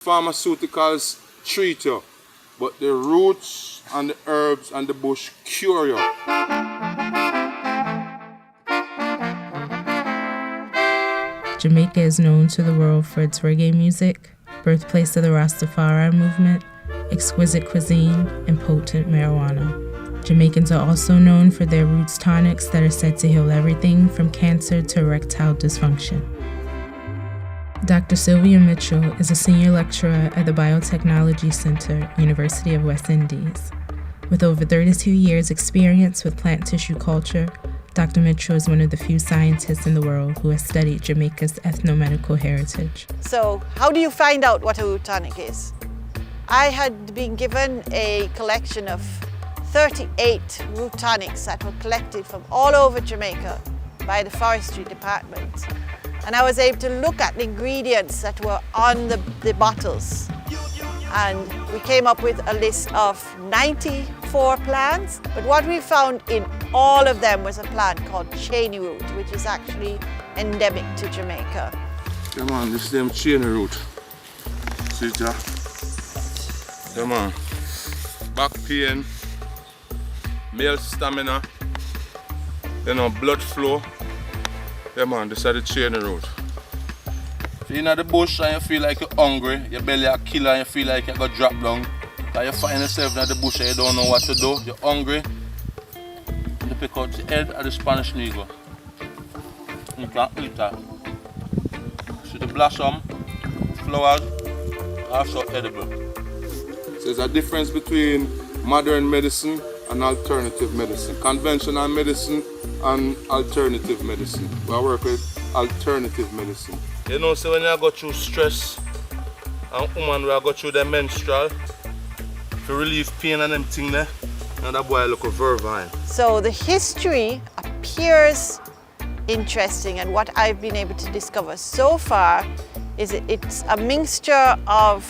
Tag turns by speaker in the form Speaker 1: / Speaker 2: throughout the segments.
Speaker 1: pharmaceuticals treat you, but the roots and the herbs and the bush cure you.
Speaker 2: Jamaica is known to the world for its reggae music, birthplace of the Rastafari movement, exquisite cuisine, and potent marijuana. Jamaicans are also known for their Roots Tonics that are said to heal everything from cancer to erectile dysfunction. Dr. Sylvia Mitchell is a senior lecturer at the Biotechnology Center, University of West Indies. With over 32 years' experience with plant tissue culture, Dr. Mitchell is one of the few scientists in the world who has studied Jamaica's ethnomedical heritage.
Speaker 3: So, how do you find out what a root tonic is? I had been given a collection of 38 root tonics that were collected from all over Jamaica by the forestry department. And I was able to look at the ingredients that were on the bottles. And we came up with a list of 94 plants, but what we found in all of them was a plant called Chaney root, which is actually endemic to Jamaica.
Speaker 1: Come on, this is them Chaney root. See it, yeah? Come on. Back pain, male stamina, blood flow. Yeah man, this is the Chaney root. If you're in the bush and you feel like you're hungry, your belly a killer and you feel like you're going to drop down, and you find yourself in the bush and you don't know what to do, you're hungry, you pick out the head of the Spanish negro. You can eat that. See the blossom, flowers, also edible. So there's a difference between modern medicine and alternative medicine. Conventional medicine and alternative medicine. We work with alternative medicine. You know, so when you go through stress, and woman will go through the menstrual, to relieve pain and them thing there, and that boy look a vervine. So
Speaker 3: the history appears interesting, and what I've been able to discover so far is it's a mixture of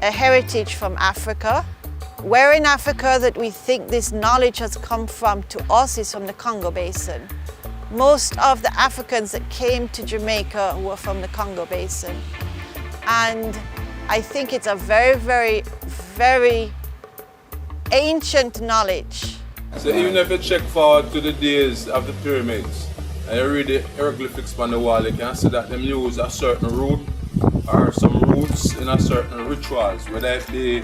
Speaker 3: a heritage from Africa. Where in Africa that we think this knowledge has come from to us is from the Congo Basin. Most of the Africans that came to Jamaica were from the Congo Basin. And I think it's a very, very, very ancient knowledge.
Speaker 1: So even if you check forward to the days of the pyramids and you read the hieroglyphics on the wall, you can see that them use a certain root or some roots in a certain rituals, whether it be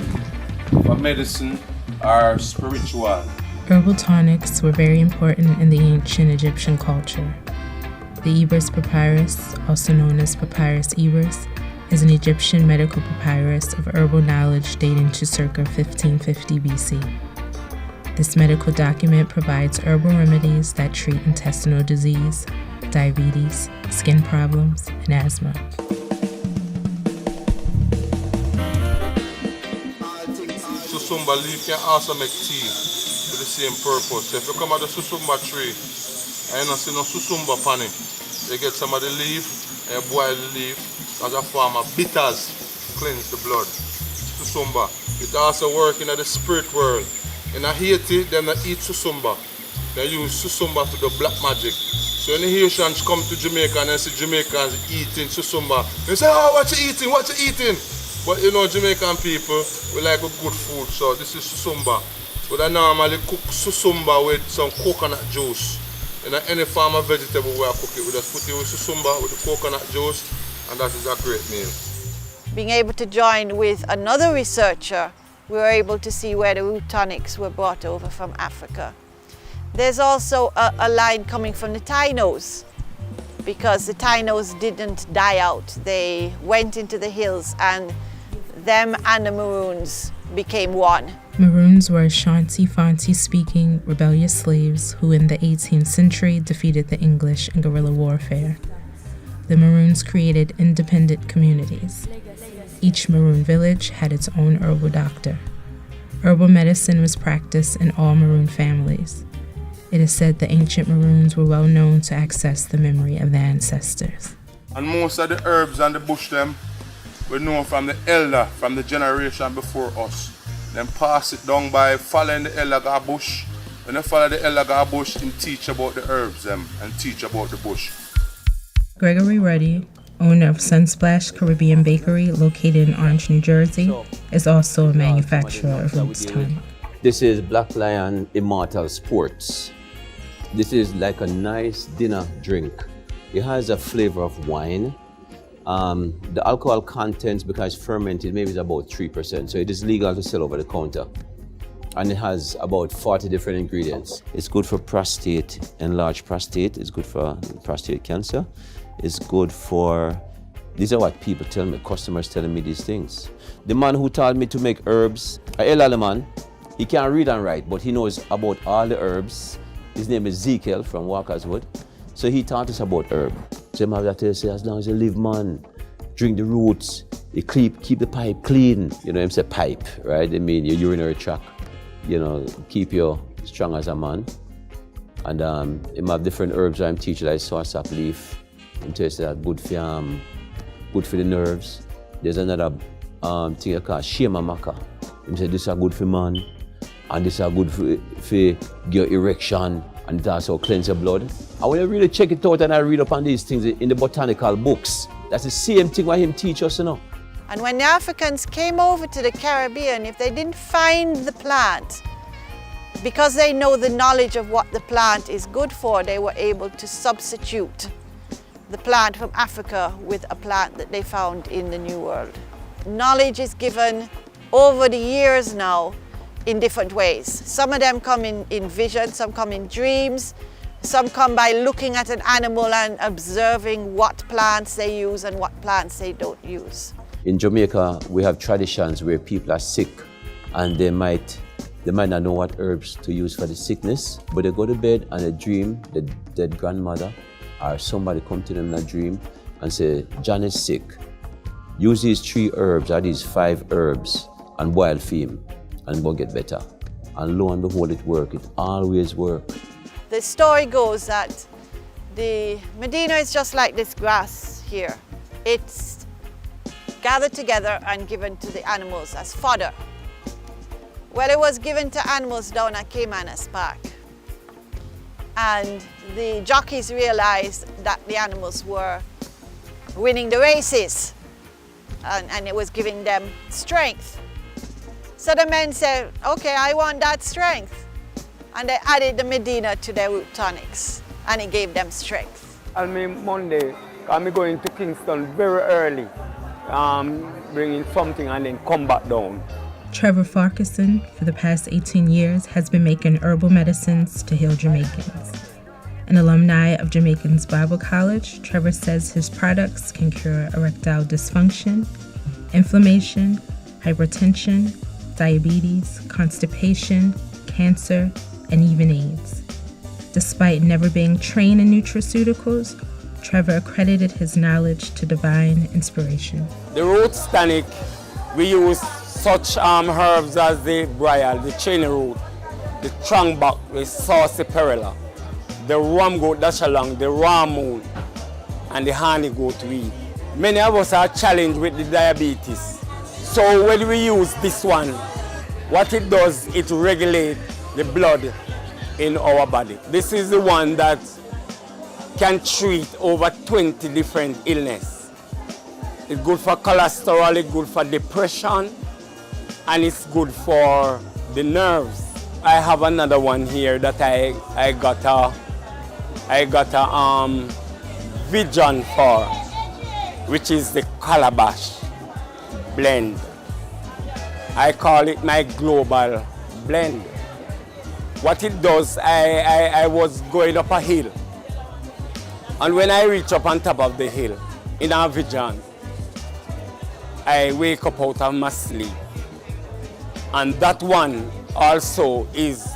Speaker 1: for medicine or spiritual.
Speaker 2: Herbal tonics were very important in the ancient Egyptian culture. The Ebers Papyrus, also known as Papyrus Ebers, is an Egyptian medical papyrus of herbal knowledge dating to circa 1550 BC. This medical document provides herbal remedies that treat intestinal disease, diabetes, skin problems, and asthma.
Speaker 1: Susumba leaf can also make tea for the same purpose. If you come at the susumba tree and you don't see no susumba on it, you get some of the leaf and you boil the leaf as a form of bitters, cleanse the blood. Susumba. It also works in the spirit world. In Haiti, they don't eat susumba. They use susumba to do black magic. So when the Haitians come to Jamaica and they see Jamaicans eating susumba, they say, oh, what you eating, what you eating? But you know, Jamaican people, we like good food, so this is susumba. But I normally cook susumba with some coconut juice. In any form of vegetable where I cook it, we just put it with susumba, with the coconut juice, and that is a great meal.
Speaker 3: Being able to join with another researcher, we were able to see where the root tonics were brought over from Africa. There's also a line coming from the Tainos, because the Tainos didn't die out. They went into the hills and them and the Maroons became one.
Speaker 2: Maroons were Ashanti-Fanti speaking rebellious slaves who in the 18th century defeated the English in guerrilla warfare. The Maroons created independent communities. Each Maroon village had its own herbal doctor. Herbal medicine was practiced in all Maroon families. It is said the ancient Maroons were well known to access the memory of their ancestors.
Speaker 1: And most of the herbs and the bush them we know from the elder, from the generation before us. Then pass it down by following the elder gar bush. When you follow the elder gar bush, and teach about the herbs them and teach about the bush.
Speaker 2: Gregory Ruddy, owner of Sunsplash Caribbean Bakery located in Orange, New Jersey, is also a manufacturer of Roots Tonic.
Speaker 4: This is Black Lion Immortal Sports. This is like a nice dinner drink. It has a flavor of wine. The alcohol content, because it's fermented, maybe it's about 3%, so it is legal to sell over the counter. And it has about 40 different ingredients. It's good for prostate, enlarged prostate. It's good for prostate cancer. It's good for, these are what people tell me, customers telling me these things. The man who taught me to make herbs, a elderly man, he can't read and write, but he knows about all the herbs. His name is Ezekiel from Walkerswood. So he taught us about herb. So I have to say, as long as you live, man, drink the roots, you keep the pipe clean. You know, I'm say pipe, right? I mean your urinary tract. You know, keep you strong as a man. And I have different herbs I'm teaching, like Soursop leaf. I'm telling you that good for the nerves. There's another thing I call Shema Maca. I'm saying this is good for man, and this is good for your erection, and it also cleanse your blood. And when I really check it out and I read up on these things in the botanical books, that's the same thing what him teach us, you know.
Speaker 3: And when the Africans came over to the Caribbean, if they didn't find the plant, because they know the knowledge of what the plant is good for, they were able to substitute the plant from Africa with a plant that they found in the New World. Knowledge is given over the years now in different ways. Some of them come in vision, some come in dreams, some come by looking at an animal and observing what plants they use and what plants they don't use.
Speaker 4: In Jamaica, we have traditions where people are sick and they might not know what herbs to use for the sickness, but they go to bed and they dream the dead grandmother or somebody come to them in a dream and say, John is sick. Use these 3 herbs or these 5 herbs and boil for him and go get better. And lo and behold, it works. It always works.
Speaker 3: The story goes that the Medina is just like this grass here. It's gathered together and given to the animals as fodder. Well, it was given to animals down at Caymanas Park. And the jockeys realized that the animals were winning the races and it was giving them strength. So the men said, okay, I want that strength. And they added the Medina to their root tonics and it gave them strength.
Speaker 5: I mean, Monday, I'm going to Kingston very early. Bringing something and then come back down.
Speaker 2: Trevor Farquharson, for the past 18 years, has been making herbal medicines to heal Jamaicans. An alumni of Jamaican's Bible College, Trevor says his products can cure erectile dysfunction, inflammation, hypertension, diabetes, constipation, cancer, and even AIDS. Despite never being trained in nutraceuticals, Trevor accredited his knowledge to divine inspiration.
Speaker 5: The Roots Tonic, we use such herbs as the briar, the Chaney root, the trangback, the Sarsaparilla, the rum goat dashalong, the ramoon, and the honey goat weed. Many of us are challenged with the diabetes. So when we use this one, what it does, it regulates the blood in our body. This is the one that can treat over 20 different illnesses. It's good for cholesterol, it's good for depression, and it's good for the nerves. I have another one here that I got a vision for, which is the calabash blend. I call it my global blend. What it does, I was going up a hill. And when I reach up on top of the hill, in our vision, I wake up out of my sleep. And that one also is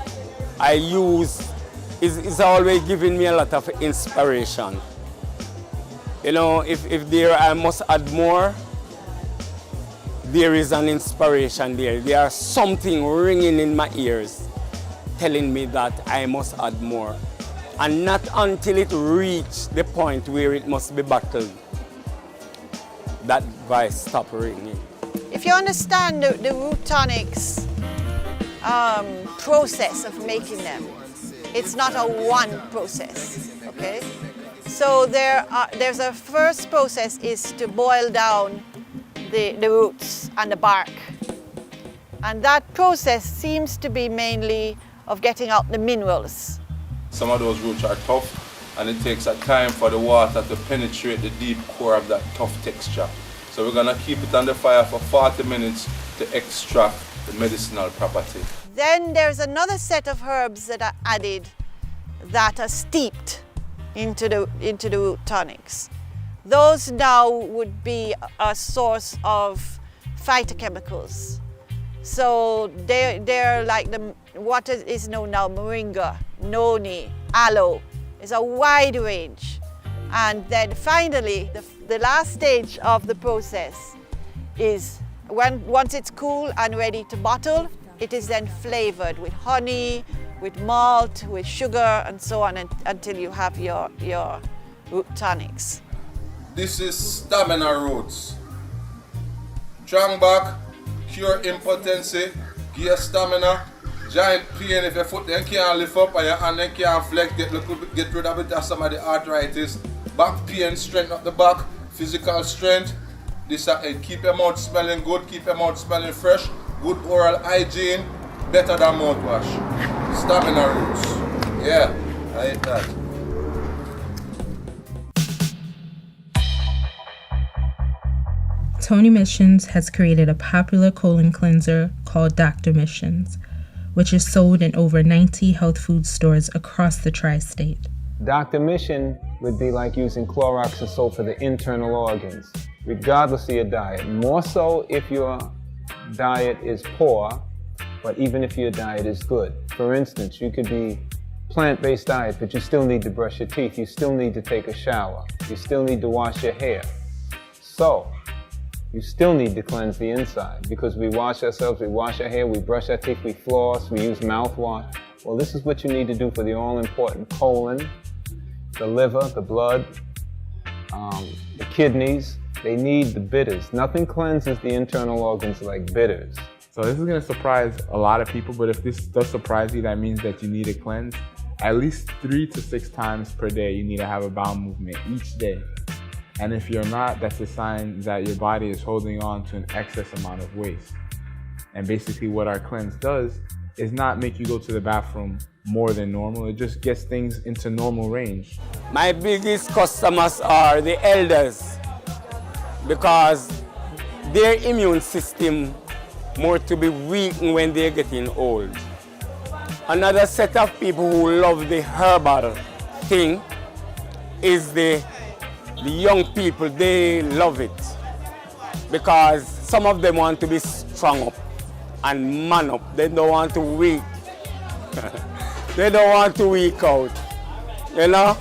Speaker 5: always giving me a lot of inspiration. You know, if there I must add more, there is an inspiration there. There is something ringing in my ears telling me that I must add more. And not until it reaches the point where it must be bottled, that voice stops ringing.
Speaker 3: If you understand the root tonics process of making them, it's not a one process, okay? So there's a first process is to boil down the roots and the bark. And that process seems to be mainly of getting out the minerals.
Speaker 1: Some of those roots are tough, and it takes a time for the water to penetrate the deep core of that tough texture. So we're gonna keep it on the fire for 40 minutes to extract the medicinal property.
Speaker 3: Then there's another set of herbs that are added that are steeped into the root tonics. Those now would be a source of phytochemicals. So they're like what is known now, Moringa, Noni, aloe. It's a wide range. And then finally, the last stage of the process is once it's cool and ready to bottle, it is then flavored with honey, with malt, with sugar, and so on until you have your root tonics.
Speaker 1: This is stamina roots. Strong back, cure impotency, give you stamina, giant pain if your foot then can't lift up and your hand then can't flex, get rid of it of some of the arthritis. Back pain, strengthen up the back, physical strength. This keep your mouth smelling good, keep your mouth smelling fresh, good oral hygiene, better than mouthwash. Stamina roots. Yeah, I hate that.
Speaker 2: Tony Missions has created a popular colon cleanser called Dr. Missions, which is sold in over 90 health food stores across the tri-state.
Speaker 6: Dr. Mission would be like using Clorox and soap for the internal organs, regardless of your diet. More so if your diet is poor, but even if your diet is good. For instance, you could be plant-based diet, but you still need to brush your teeth. You still need to take a shower. You still need to wash your hair. So, you still need to cleanse the inside because we wash ourselves, we wash our hair, we brush our teeth, we floss, we use mouthwash. Well, this is what you need to do for the all-important colon, the liver, the blood, the kidneys. They need the bitters. Nothing cleanses the internal organs like bitters.
Speaker 7: So this is going to surprise a lot of people, but if this does surprise you, that means that you need to cleanse at least 3 to 6 times per day. You need to have a bowel movement each day. And if you're not, that's a sign that your body is holding on to an excess amount of waste. And basically what our cleanse does is not make you go to the bathroom more than normal. It just gets things into normal range.
Speaker 5: My biggest customers are the elders because their immune system more to be weakened when they're getting old. Another set of people who love the herbal thing is the young people. They love it because some of them want to be strong up and man up. They don't want to weak. They don't want to weak out, you know?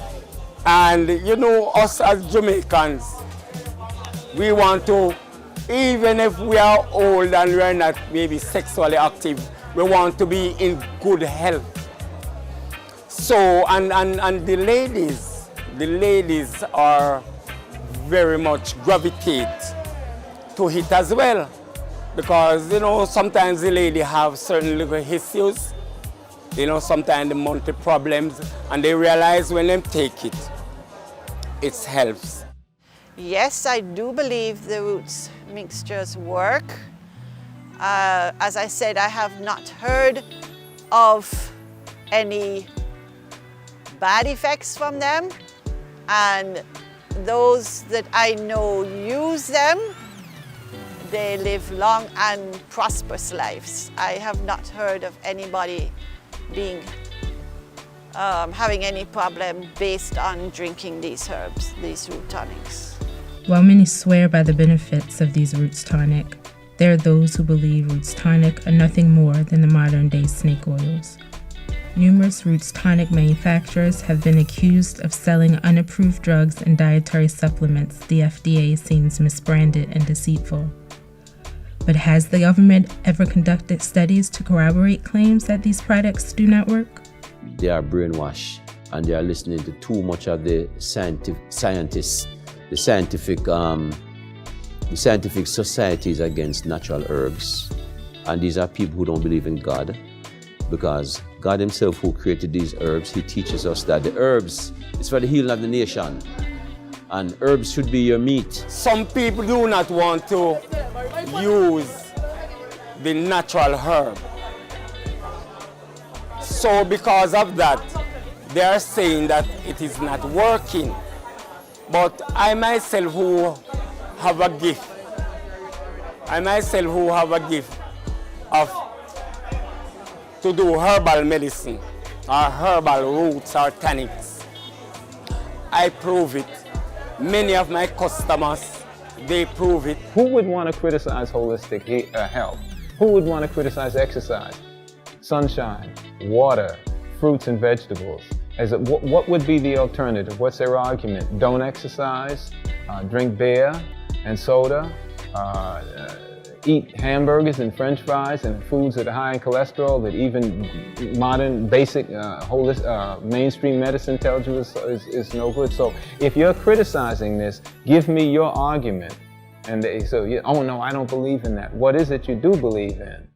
Speaker 5: And you know, us as Jamaicans, we want to, even if we are old and we are not maybe sexually active, we want to be in good health. So, and the ladies are very much gravitate to it as well. Because, you know, sometimes the lady have certain little issues, you know, sometimes the monthly problems, and they realize when they take it, it helps.
Speaker 3: Yes, I do believe the roots mixtures work. As I said, I have not heard of any bad effects from them, and those that I know use them, they live long and prosperous lives. I have not heard of anybody being having any problem based on drinking these herbs, these root tonics.
Speaker 2: While many swear by the benefits of these Roots Tonic, there are those who believe Roots Tonic are nothing more than the modern-day snake oils. Numerous Roots Tonic manufacturers have been accused of selling unapproved drugs and dietary supplements the FDA seems misbranded and deceitful. But has the government ever conducted studies to corroborate claims that these products do not work?
Speaker 4: They are brainwashed and they are listening to too much of the scientists, the scientific societies against natural herbs. And these are people who don't believe in God, because God himself who created these herbs, he teaches us that the herbs is for the healing of the nation. And herbs should be your meat.
Speaker 5: Some people do not want to use the natural herb. So because of that, they are saying that it is not working. But I myself who have a gift, of to do herbal medicine or herbal roots or tonics, I prove it. Many of my customers, they prove it.
Speaker 6: Who would want to criticize holistic health? Who would want to criticize exercise, sunshine, water, fruits and vegetables? What would be the alternative? What's their argument? Don't exercise, drink beer and soda, eat hamburgers and french fries and foods that are high in cholesterol that even modern, basic, mainstream medicine tells you is no good. So if you're criticizing this, give me your argument. And they say, oh no, I don't believe in that. What is it you do believe in?